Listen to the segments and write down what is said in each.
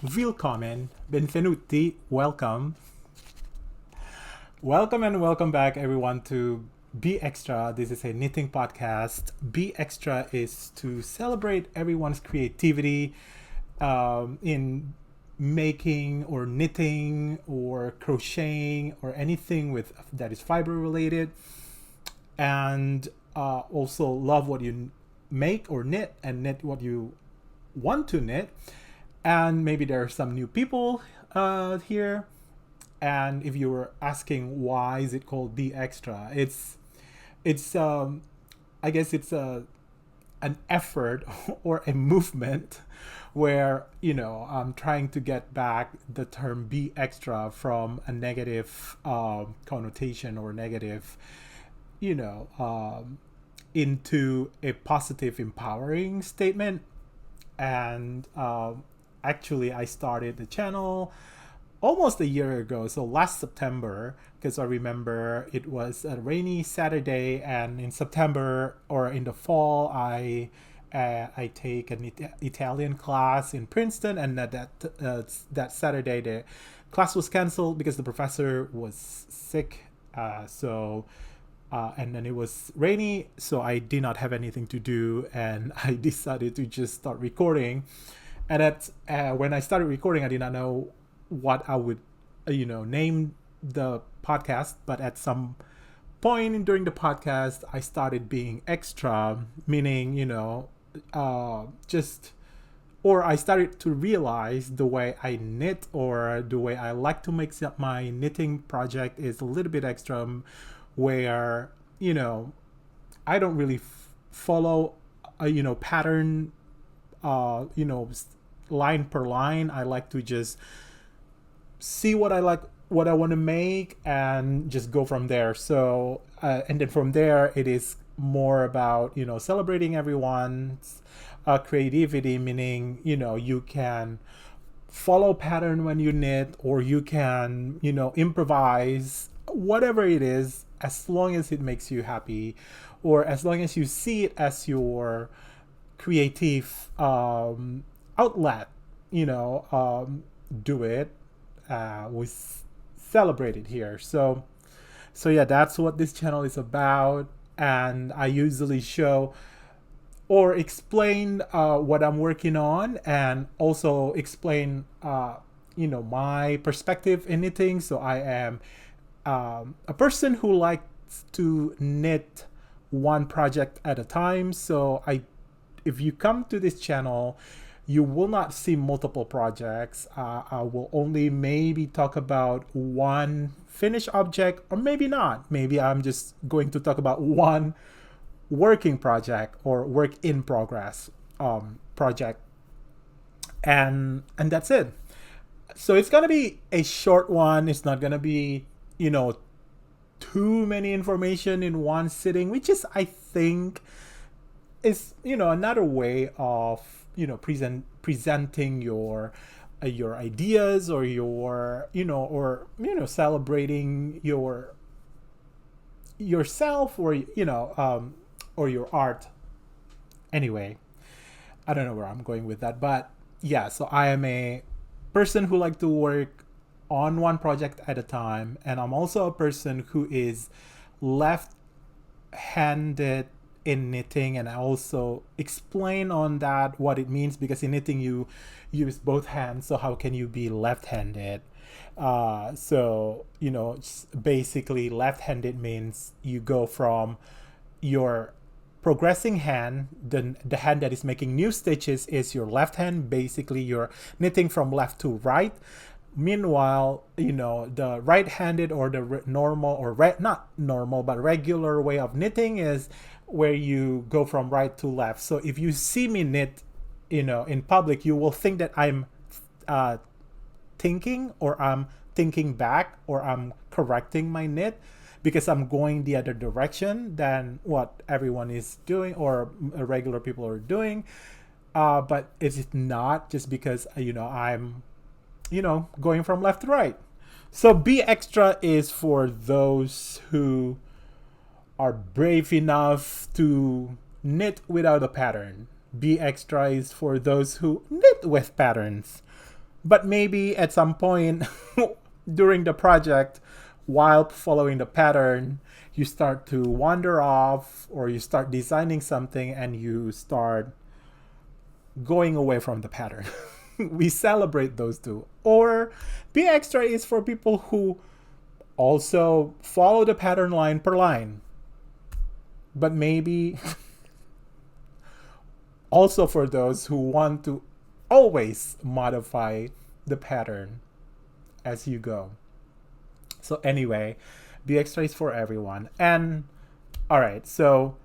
Willkommen, benvenuti, welcome. Welcome and welcome back, everyone, to Be Extra. This is a knitting podcast. Be Extra is to celebrate everyone's creativity in making or knitting or crocheting or anything with that is fiber related, and also love what you make or knit and knit what you want to knit. And maybe there are some new people here. And if you were asking why is it called Be Extra, it's I guess it's an effort or a movement where I'm trying to get back the term Be Extra from a negative connotation or negative you know into a positive empowering statement. And actually I started the channel almost a year ago, so last September, because I remember it was a rainy Saturday, and in September or in the fall, I take an Italian class in Princeton, and that Saturday the class was canceled because the professor was sick. And then it was rainy, so I did not have anything to do, and I decided to just start recording. And when I started recording, I did not know what I would, name the podcast. But at some point during the podcast, I started being extra, meaning, or I started to realize the way I knit or the way I like to make my knitting project is a little bit extra, where, I don't really follow a, pattern, line per line. I like to just see what I like, what I want to make, and just go from there. So and then from there it is more about celebrating everyone's creativity, meaning you can follow pattern when you knit, or you can improvise, whatever it is, as long as it makes you happy, or as long as you see it as your creative outlet. Do it. We celebrate it here. So yeah, that's what this channel is about. And I usually show or explain what I'm working on, and also explain my perspective in knitting. So I am a person who likes to knit one project at a time. So if you come to this channel, you will not see multiple projects. I will only maybe talk about one finished object, or maybe not. Maybe I'm just going to talk about one working project or work in progress project, and that's it. So it's gonna be a short one. It's not gonna be too many information in one sitting, which is, I think, is another way of presenting your ideas, or your celebrating yourself, or or your art. Anyway, I don't know where I'm going with that, but yeah. So I am a person who like to work on one project at a time, and I'm also a person who is left-handed in knitting, and I also explain on that what it means, because in knitting you use both hands, so how can you be left-handed? Basically left-handed means you go from your progressing hand, the hand that is making new stitches is your left hand. Basically you're knitting from left to right. Meanwhile, the right-handed, or the normal, or not normal but regular way of knitting is where you go from right to left. So if you see me knit, in public, you will think that I'm thinking, or I'm thinking back, or I'm correcting my knit, because I'm going the other direction than what everyone is doing, or regular people are doing. But it's not, just because I'm going from left to right. So Be Extra is for those who are brave enough to knit without a pattern. Be extra is for those who knit with patterns. But maybe at some point during the project, while following the pattern, you start to wander off or you start designing something and you start going away from the pattern. We celebrate those two. Or be extra is for people who also follow the pattern line per line. But maybe also for those who want to always modify the pattern as you go. So anyway, be extra is for everyone. And all right, so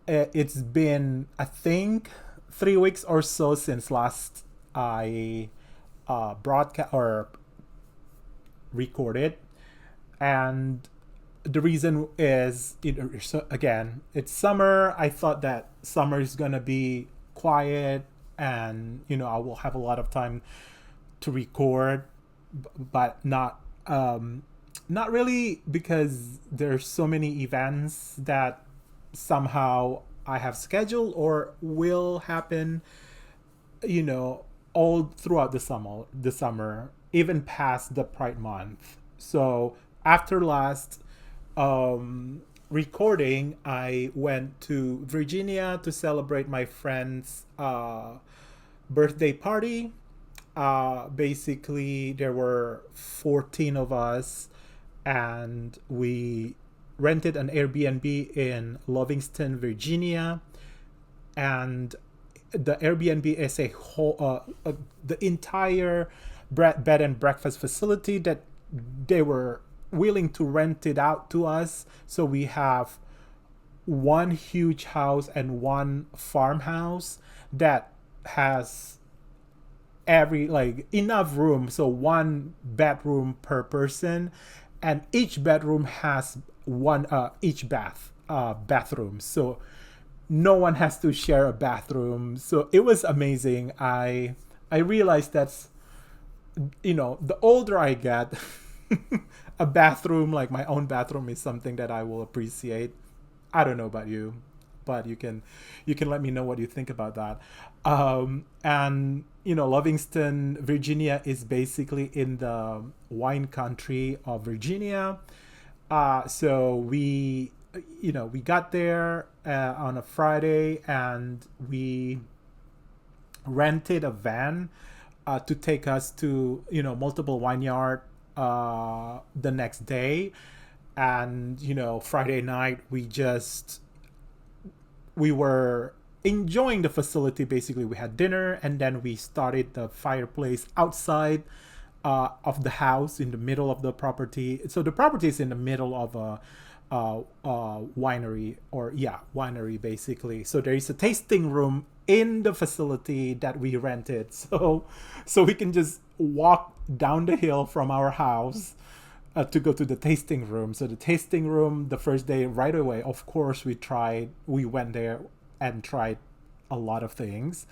it's been, I think, 3 weeks or so since last I broadcast or recorded. And the reason is, so again, it's summer. I thought that summer is gonna be quiet, and I will have a lot of time to record, but not really, because there's so many events that somehow I have scheduled or will happen, all throughout the summer, even past the Pride month. So after last recording, I went to Virginia to celebrate my friend's birthday party. Basically, there were 14 of us, and we rented an Airbnb in Livingston, Virginia. And the Airbnb is a whole, the entire bed and breakfast facility that they were willing to rent it out to us. So we have one huge house and one farmhouse that has enough room, so one bedroom per person, and each bedroom has one each bathroom, so no one has to share a bathroom. So it was amazing. I realized that's, the older I get, a bathroom, like my own bathroom, is something that I will appreciate. I don't know about you, but you can let me know what you think about that. And Livingston, Virginia is basically in the wine country of Virginia. So we got there on a Friday, and we rented a van to take us to multiple vineyard the next day. And Friday night we were enjoying the facility. Basically, we had dinner, and then we started the fireplace outside of the house in the middle of the property. So the property is in the middle of a winery basically. So there is a tasting room in the facility that we rented. So we can just walk down the hill from our house to go to the tasting room. So the tasting room, the first day, right away, of course, we went there and tried a lot of things.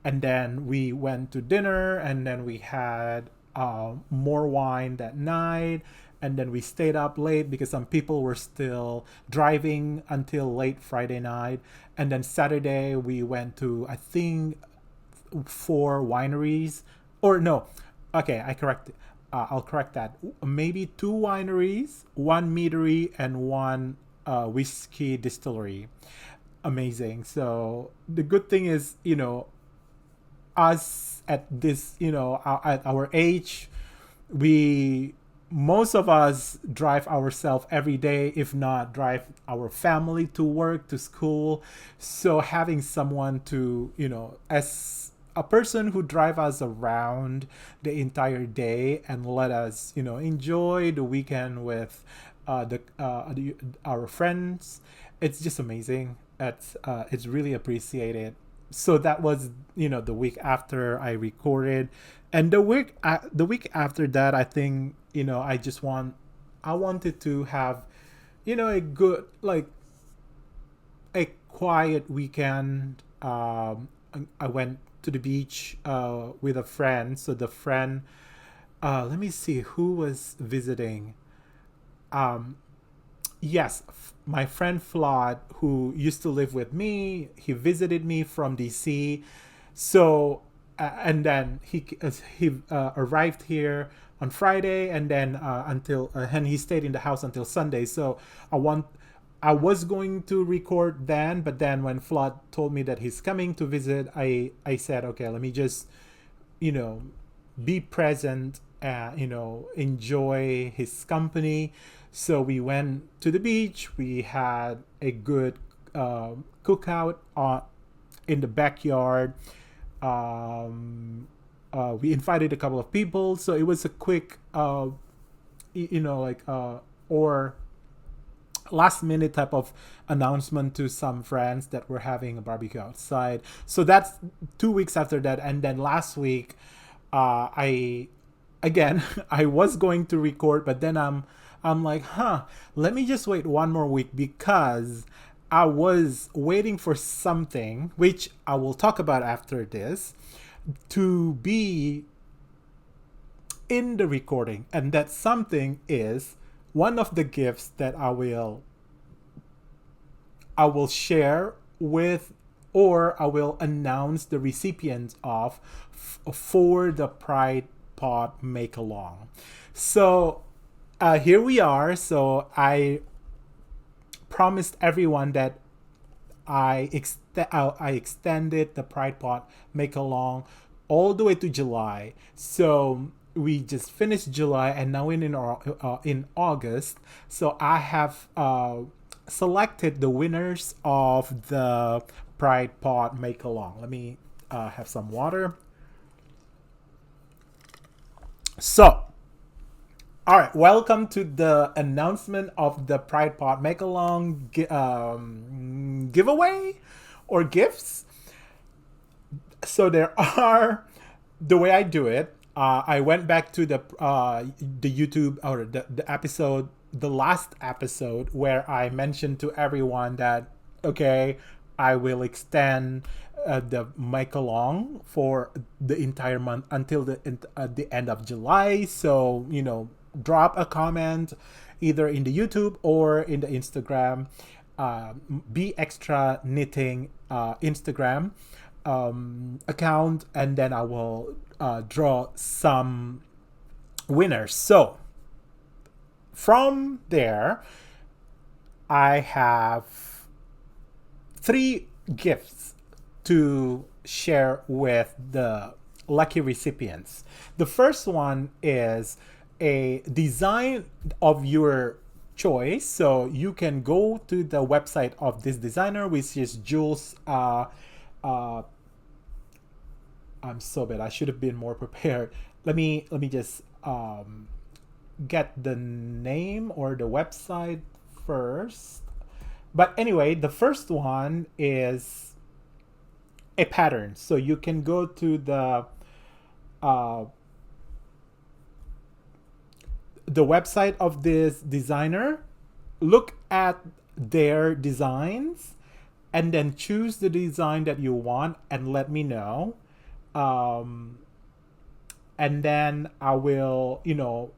And then we went to dinner, and then we had more wine that night. And then we stayed up late because some people were still driving until late Friday night. And then Saturday, we went to, I think, 4 wineries. Or no, okay, I'll correct that. Maybe 2 wineries, 1 meadery, and 1 whiskey distillery. Amazing. So the good thing is, us at this, at our age, most of us drive ourselves every day, if not drive our family to work, to school. So having someone to, as a person who drive us around the entire day and let us, enjoy the weekend with our friends, it's just amazing. It's really appreciated. So that was, the week after I recorded. And the week after that, I think, I wanted to have, a good, like, a quiet weekend. I went to the beach with a friend. So the friend, let me see who was visiting. yes, my friend Flawed, who used to live with me, he visited me from DC. So, and then he arrived here on Friday, and then and he stayed in the house until Sunday. So I want. I was going to record then, but then when Flood told me that he's coming to visit, I said, okay, let me just, you know, be present and, you know, enjoy his company. So we went to the beach. We had a good cookout in the backyard. We invited a couple of people, so it was a quick, or last minute type of announcement to some friends that we're having a barbecue outside. So that's 2 weeks after that, and then last week, I again I was going to record, but then I'm like, let me just wait one more week because I was waiting for something which I will talk about after this to be in the recording, and that something is one of the gifts that I will share with, or I will announce the recipient of for the Pride Pod Make Along. So here we are. So I promised everyone that I extended the Pride Pod Make Along all the way to July. So we just finished July, and now in August. So I have selected the winners of the Pride Pod Make Along. Let me have some water. So, all right, welcome to the announcement of the Pride Pod Make Along giveaway or gifts. So there are, the way I do it, I went back to the YouTube, or the episode, the last episode, where I mentioned to everyone that, okay, I will extend the make along for the entire month until the end of July. So, you know, drop a comment either in the YouTube or in the Instagram, Be Extra Knitting Instagram account, and then I will draw some winners. So from there, I have 3 gifts to share with the lucky recipients. The first one is a design of your choice. So you can go to the website of this designer, which is Jules. I'm so bad. I should have been more prepared. Let me just get the name or the website first. But anyway, the first one is a pattern. So you can go to the website of this designer, look at their designs, and then choose the design that you want and let me know. And then I will, you know,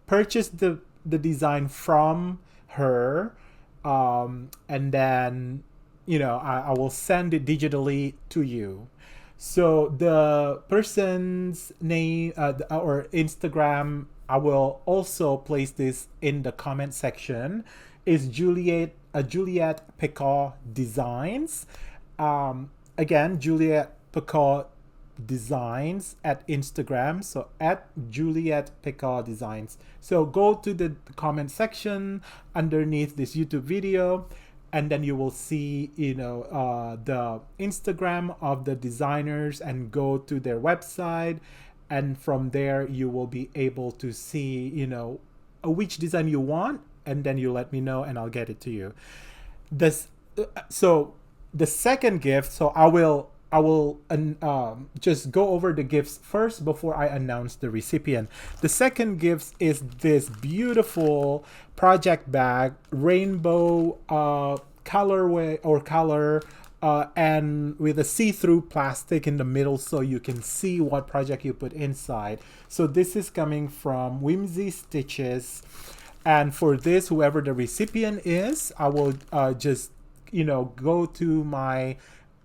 purchase the design from her. And then, you know, I will send it digitally to you. So the person's name or Instagram, I will also place this in the comment section, is Juliette Pecaut Designs. Again, Juliette Pecaut Designs at Instagram. So at Juliette Pecaut Designs. So go to the comment section underneath this YouTube video, and then you will see, you know, the Instagram of the designers, and go to their website, and from there you will be able to see, you know, which design you want, and then you let me know and I'll get it to you. So the second gift, so I will just go over the gifts first before I announce the recipient. The second gift is this beautiful project bag, rainbow colorway or color, and with a see-through plastic in the middle so you can see what project you put inside. So this is coming from Whimsy Stitches, And for this, whoever the recipient is, I will just, go to my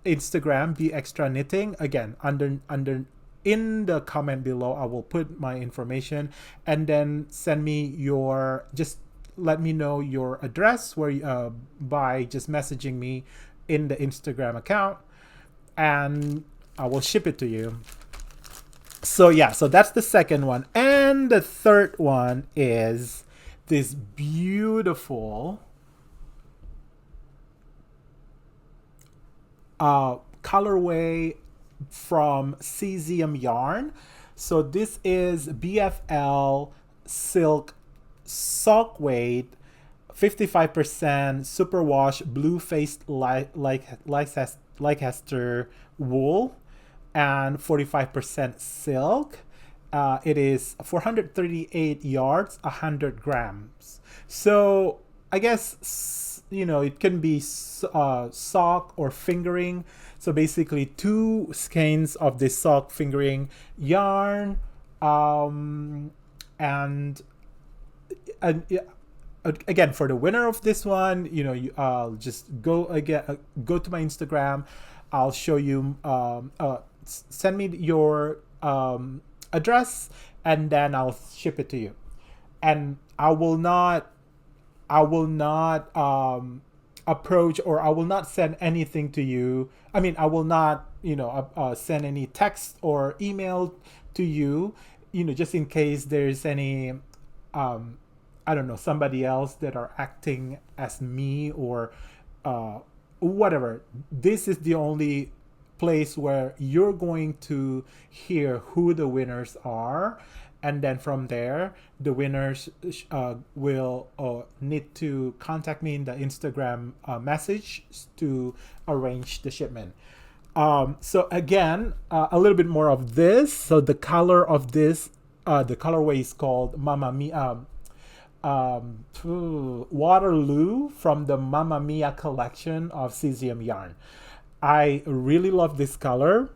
Instagram, Be Extra Knitting. Again, under in the comment below, I will put my information, and then send me just let me know your address by just messaging me in the Instagram account, and I will ship it to you. So yeah, so that's the second one. And the third one is this beautiful colorway from Cesium yarn. So this is BFL silk sock weight, 55% superwash blue faced Leicester wool, and 45% silk. It is 438 yards, 100 grams. So I guess, it can be sock or fingering. So basically 2 skeins of this sock fingering yarn. And again, for the winner of this one, I'll just go to my Instagram. I'll show you, send me your address, and then I'll ship it to you. And I will not approach, or I will not send anything to you. I mean, I will not, send any text or email to you, just in case there's any, I don't know, somebody else that are acting as me, or whatever. This is the only place where you're going to hear who the winners are, and then from there the winners will need to contact me in the Instagram message to arrange the shipment. So again, a little bit more of this. So the color of this, the colorway is called Mamma Mia, Waterloo, from the Mamma Mia collection of Cesium yarn. I really love this color.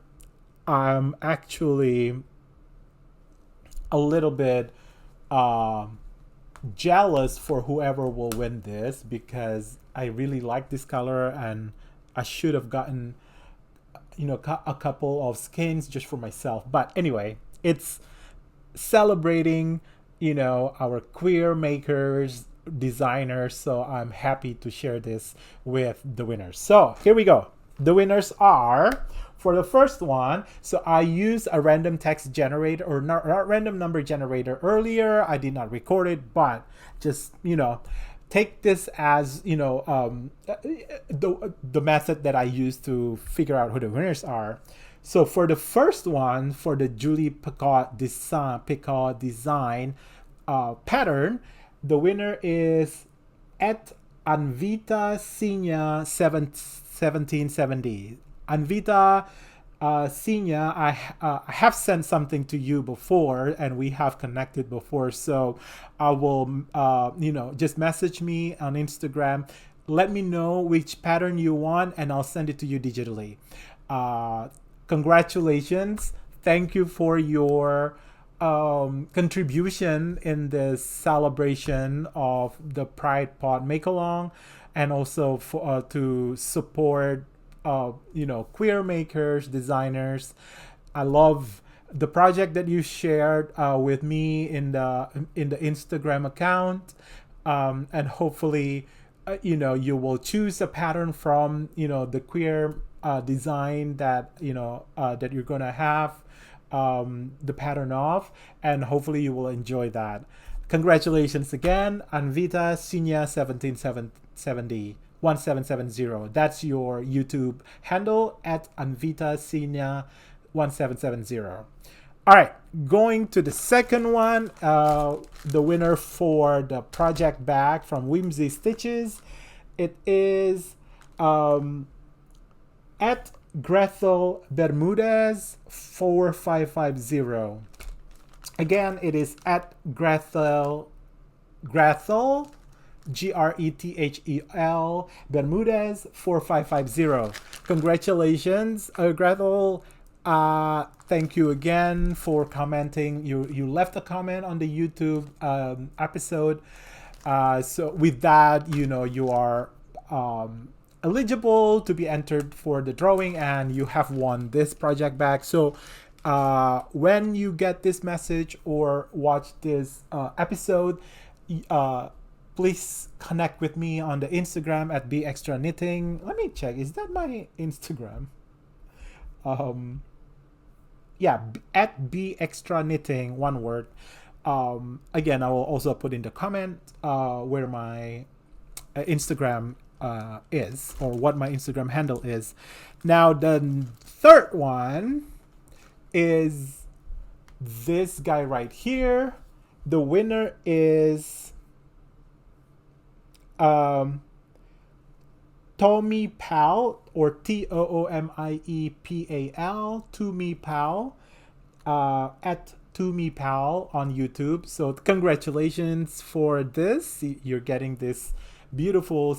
I'm actually a little bit jealous for whoever will win this, because I really like this color, and I should have gotten, a couple of skeins just for myself. But anyway, it's celebrating, our queer makers, designers. So I'm happy to share this with the winners. So here we go. The winners are, for the first one, so I used a random text generator, or not random number generator earlier. I did not record it, but just, take this as, the method that I use to figure out who the winners are. So for the first one, for the Juliette Pecaut Design pattern, the winner is at Anvita Sinya 1770. Anvita Sinya, I have sent something to you before, and we have connected before. So I will, just message me on Instagram. Let me know which pattern you want, and I'll send it to you digitally. Congratulations. Thank you for your contribution in this celebration of the Pride Pod Make-Along, and also for, to support queer makers, designers. I love the project that you shared with me in the Instagram account, and hopefully you will choose a pattern from the queer design that that you're gonna have the pattern of, and hopefully you will enjoy that. Congratulations again, Anvita Sinya 1770. That's your YouTube handle, at Anvita Sinya 1770. All right, going to the second one, the winner for the project bag from Whimsy Stitches, it is at Grethel Bermudez 4550. Again, it is at Grethel Grethel Bermudez 4550. Congratulations, Grethel. Thank you again for commenting. You left a comment on the YouTube episode. So with that, you are eligible to be entered for the drawing, and you have won this project back. So when you get this message or watch this episode, uh, please connect with me on the Instagram at Be Extra Knitting. Let me check. Is that my Instagram? Um, yeah, at Be Extra Knitting, one word. Again, I will also put in the comment where my Instagram is, or what my Instagram handle is. Now, the third one is this guy right here. The winner is um, Tommy Pal, or TOOMIEPAL, Tommy Pal, at Tommy Pal on YouTube. So congratulations for this. You're getting this beautiful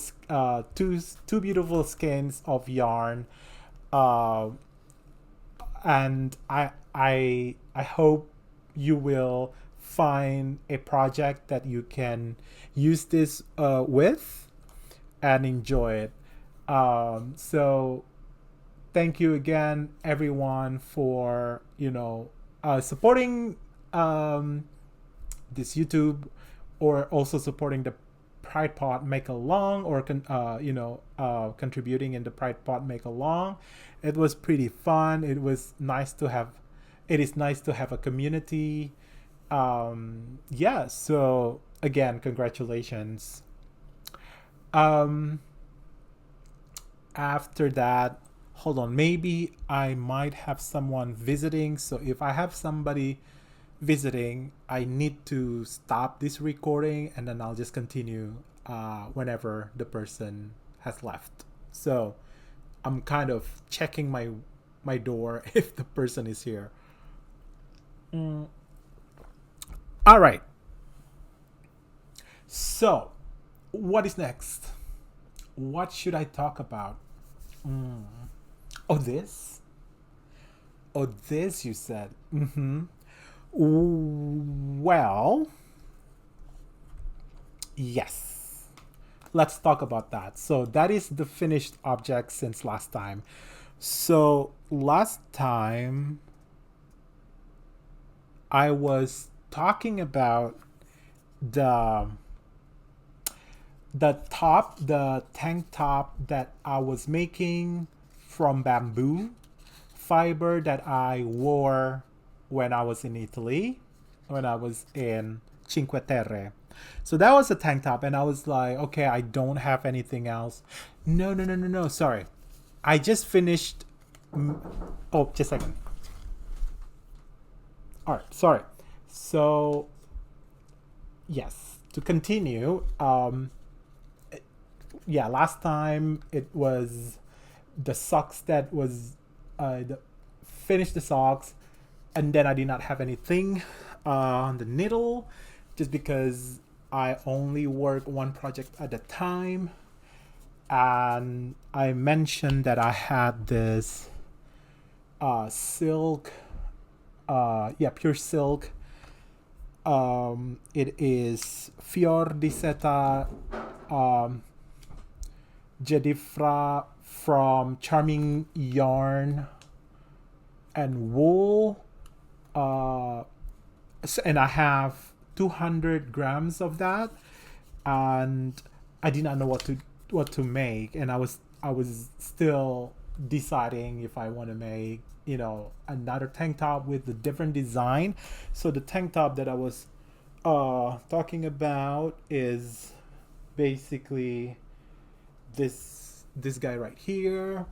two beautiful skeins of yarn, uh, and I hope you will find a project that you can use this with and enjoy it. So thank you again, everyone, for supporting this YouTube, or also supporting the Pride Pod Make Along, or contributing in the Pride Pod Make Along. It was pretty fun. It is nice to have a community. Yeah. So again, congratulations. Um, After that, hold on. Maybe I might have someone visiting. So if I have somebody visiting, I need to stop this recording, and then I'll just continue whenever the person has left. So I'm kind of checking my door if the person is here. All right. So what is next? What should I talk about? Oh, this? Oh, this, you said. Well, yes. Let's talk about that. So that is the finished object since last time. So last time I was talking about the the tank top that I was making from bamboo fiber that I wore when I was in Italy, when I was in Cinque Terre. So that was a tank top, and I was like, okay, I don't have anything else. No. Sorry, I just finished. Oh, just a second. All right, sorry. So yes, to continue. Yeah, last time it was the socks that was finished the socks, and then I did not have anything on the needle, just because I only work one project at a time. And I mentioned that I had this silk, pure silk. It is Fior di Seta Jedifra from Charming Yarn and Wool. And I have 200 grams of that, and I did not know what to make, and I was still deciding if I want to make another tank top with a different design. So the tank top that I was talking about is basically this guy right here.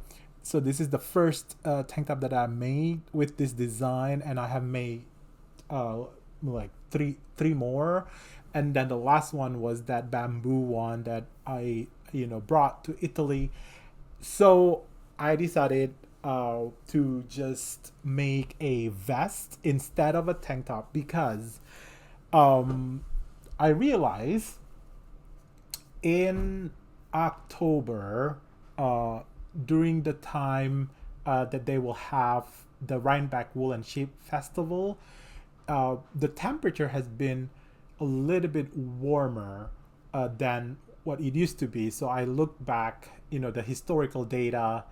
So this is the first tank top that I made with this design, and I have made like three more, and then the last one was that bamboo one that I brought to Italy. So I decided to just make a vest instead of a tank top, because I realized in October, during the time that they will have the Rhinebeck Wool and Sheep Festival, the temperature has been a little bit warmer than what it used to be. So I looked back, the historical data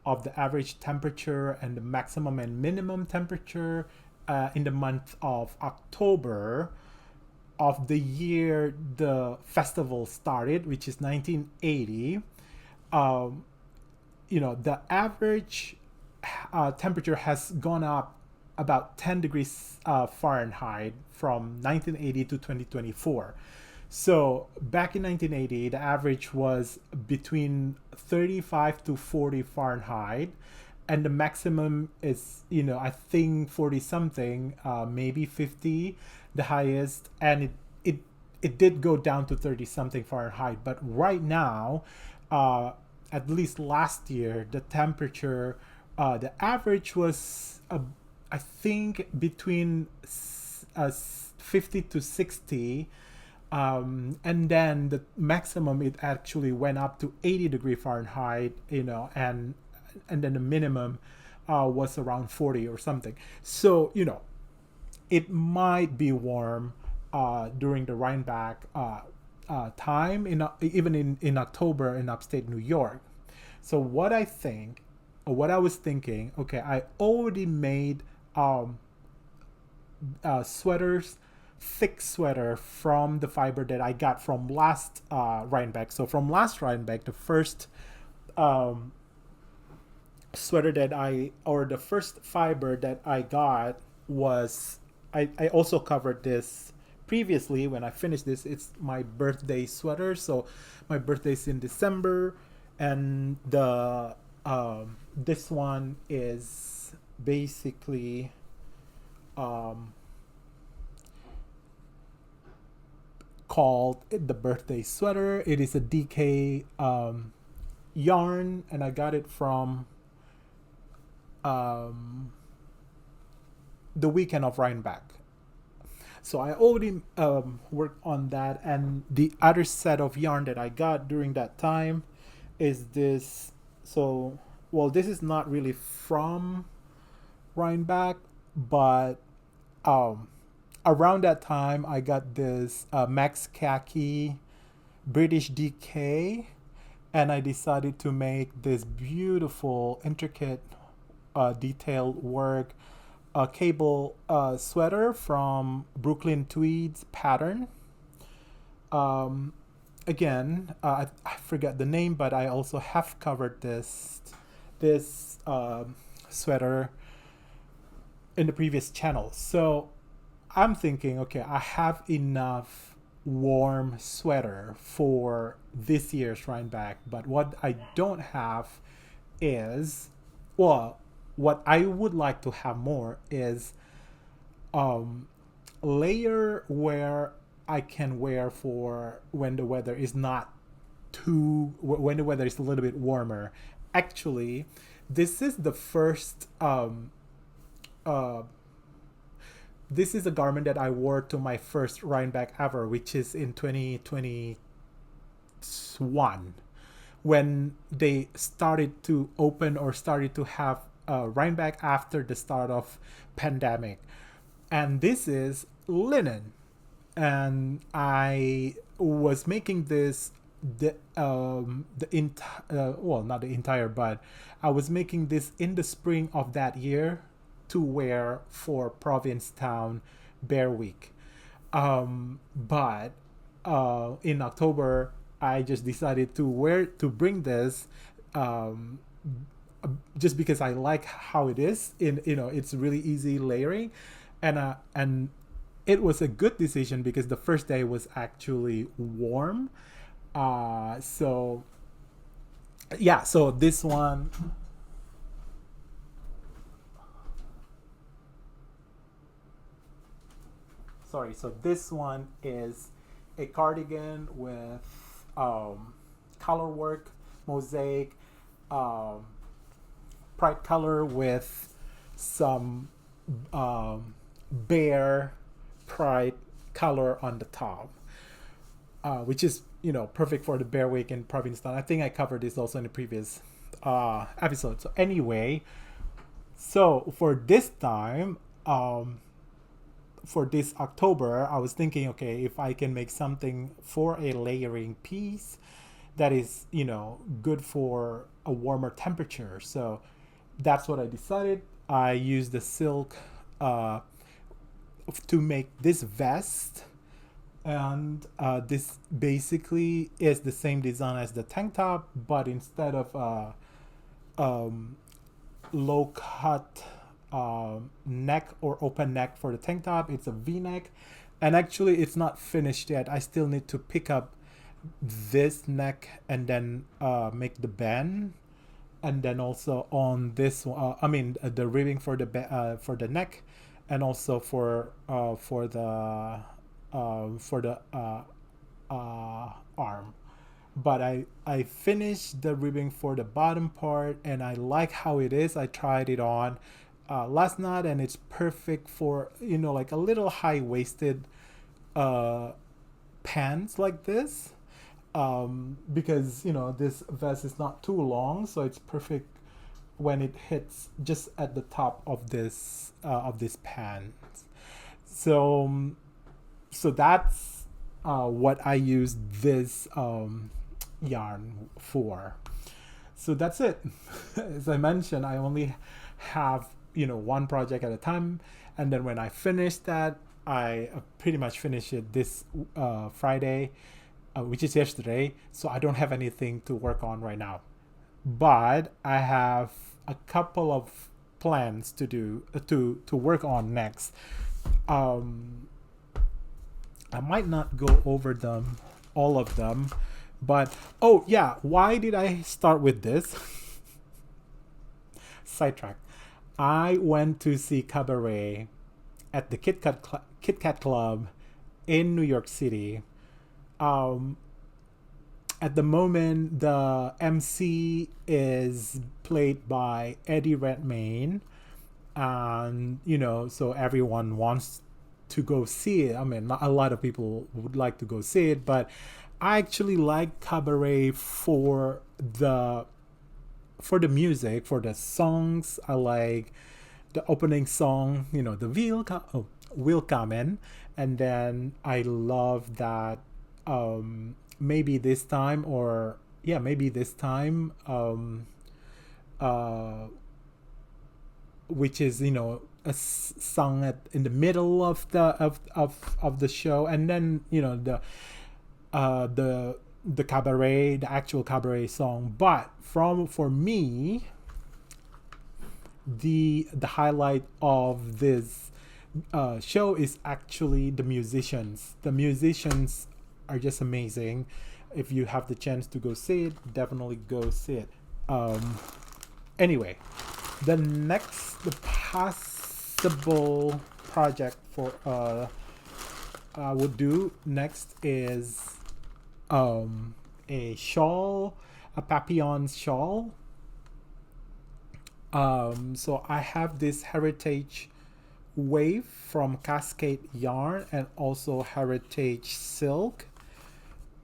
of the average temperature and the maximum and minimum temperature in the month of October of the year the festival started, which is 1980. um, the average temperature has gone up about 10 degrees Fahrenheit from 1980 to 2024. So back in 1980, the average was between 35 to 40 Fahrenheit. And the maximum is, I think 40 something, maybe 50, the highest. And it did go down to 30 something Fahrenheit. But right now, at least last year, the temperature, the average was, I think, between 50 to 60. And then the maximum, it actually went up to 80 Fahrenheit, and then the minimum was around 40 or something. So, it might be warm during the Rhineback time, even in October in upstate New York. So what I was thinking, okay, I already made sweaters, thick sweater from the fiber that I got from last Rhineback. So from last Rhineback, the first sweater the first fiber that I got was, I also covered this previously when I finished this. It's my birthday sweater. So my birthday's in December, and the this one is basically called the birthday sweater. It is a DK yarn, and I got it from the weekend of Rhineback. So I already worked on that, and the other set of yarn that I got during that time is this. So, well, this is not really from Rhineback, but around that time I got this Max Khaki British DK, and I decided to make this beautiful, intricate, detailed work cable sweater from Brooklyn Tweeds pattern. Again, I forget the name, but I also have covered this sweater in the previous channel. So I'm thinking, okay, I have enough warm sweater for this year's Rhineback, but what I don't have is, well, what I would like to have more is layer where I can wear for when the weather is not when the weather is a little bit warmer. Actually, this is the first this is a garment that I wore to my first Rhineback ever, which is in 2021, when they started to open or started to have Rhineback after the start of pandemic. And this is linen, and I was making this well, not the entire, but I was making this in the spring of that year to wear for Provincetown Bear Week. But in October, I just decided to bring this just because I like how it is. It's really easy layering, and it was a good decision because the first day was actually warm. So yeah, so this one. Sorry, so this one is a cardigan with color work, mosaic, bright color with some bear pride color on the top, which is perfect for the Bear Week in Provincetown. I think I covered this also in the previous episode. So anyway, so for this time, for this October, I was thinking, okay, if I can make something for a layering piece that is, good for a warmer temperature. So that's what I decided. I used the silk to make this vest, and this basically is the same design as the tank top, but instead of low cut neck or open neck for the tank top, it's a V-neck. And actually it's not finished yet. I still need to pick up this neck and then make the band, and then also on this the ribbing for the neck, and also for the arm. But I finished the ribbing for the bottom part, and I like how it is. I tried it on last night, and it's perfect for like a little high-waisted pants like this, because this vest is not too long, so it's perfect when it hits just at the top of this pants. So that's what I use this yarn for. So that's it. As I mentioned, I only have one project at a time, and then when I finish that, I pretty much finish it this Friday, which is yesterday. So I don't have anything to work on right now, but I have a couple of plans to do to work on next. I might not go over them, all of them, but oh yeah, why did I start with this? Sidetrack. I went to see Cabaret at the Kit Kat Club in New York City. At the moment, the MC is played by Eddie Redmayne, and so everyone wants to go see it. I mean, not a lot of people would like to go see it, but I actually like Cabaret for the music, for the songs. I like the opening song, the Willkommen, and then I love that maybe this time, which is sung in the middle of the show, and then the cabaret, the actual cabaret song. But for me, the highlight of this show is actually the musicians. The musicians are just amazing. If you have the chance to go see it, definitely go see it. Anyway, the possible project for I would do next is a shawl, a papillon shawl. So I have this heritage wave from Cascade Yarn and also heritage silk.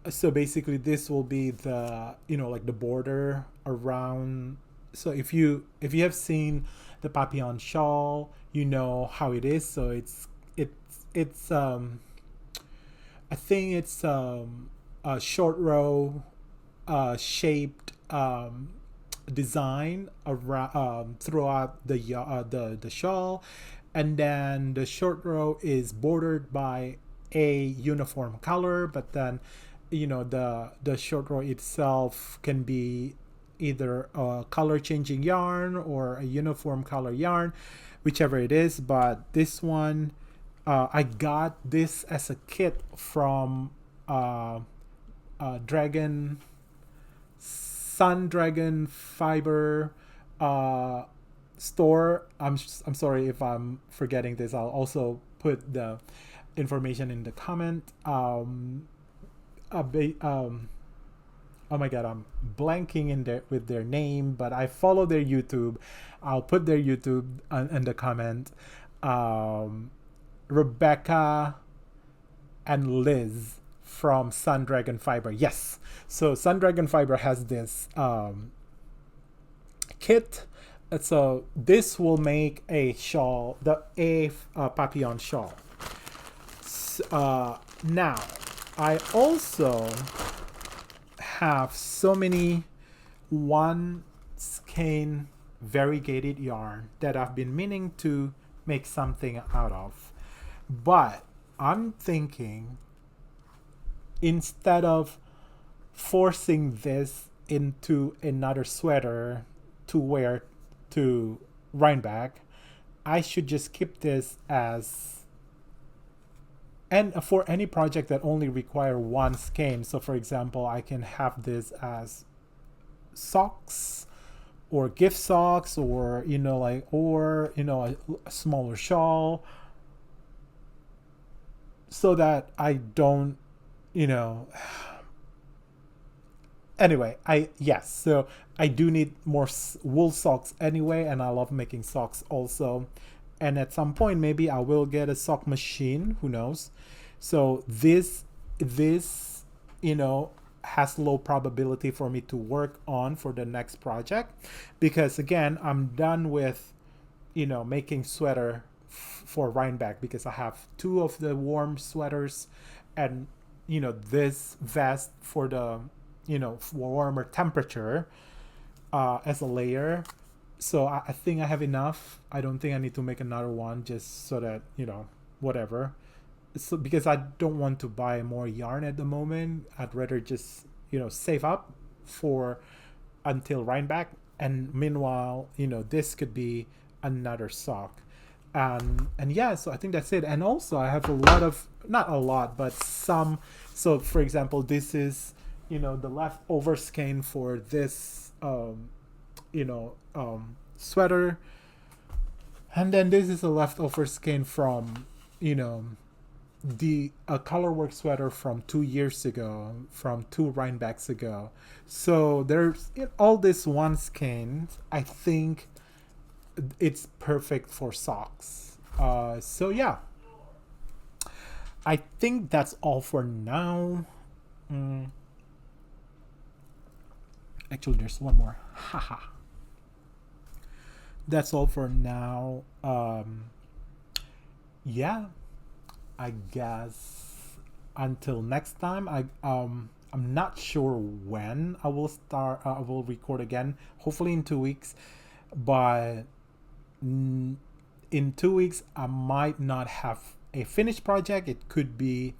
So basically this will be the like the border around. So if you have seen the papillon shawl, you know how it is. So it's I think it's a short row shaped design around throughout the shawl, and then the short row is bordered by a uniform color, but then the short row itself can be either a color changing yarn or a uniform color yarn, whichever it is. But this one, I got this as a kit from Sun Dragon Fiber store. I'm sorry if I'm forgetting this. I'll also put the information in the comment. Oh my god, I'm blanking with their name, but I follow their YouTube. I'll put their YouTube in the comment. Rebecca and Liz from Sun Dragon Fiber. Yes. So Sun Dragon Fiber has this kit. So this will make a shawl, a papillon shawl. Now I also have so many one skein variegated yarn that I've been meaning to make something out of, but I'm thinking, instead of forcing this into another sweater to wear to Rhinebeck, I should just keep this as, and for any project that only require one skein. So for example, I can have this as socks or gift socks, or a smaller shawl, so that I don't, you know anyway, so I do need more wool socks anyway, and I love making socks also. And at some point maybe I will get a sock machine, who knows. So this has low probability for me to work on for the next project, because again, I'm done with making sweater for Rhinebeck, because I have two of the warm sweaters, and this vest for the warmer temperature as a layer. So I think I have enough. I don't think I need to make another one, just so that whatever. So because I don't want to buy more yarn at the moment, I'd rather just save up for until Rhinebeck, and meanwhile this could be another sock. And yeah, so I think that's it. And also I have a lot of, not a lot, but some. So for example, this is the leftover skein for this sweater, and then this is a leftover skein from the colorwork sweater from 2 years ago, from 2 Rhinebecks ago. So there's all this one skein. I think it's perfect for socks. So yeah, I think that's all for now. Actually, there's one more. Haha. That's all for now. Yeah, I guess until next time. I'm not sure when I will start. I will record again. Hopefully in 2 weeks, but in 2 weeks I might not have a finished project. It could be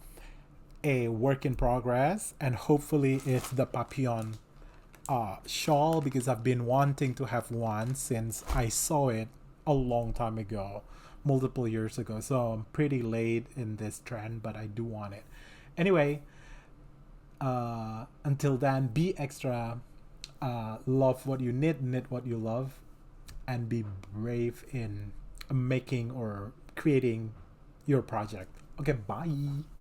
a work in progress, and hopefully it's the papillon shawl, because I've been wanting to have one since I saw it a long time ago, multiple years ago. So I'm pretty late in this trend, but I do want it. Anyway, until then, be extra, love what you knit what you love, and be brave in making or creating your project. Okay, bye.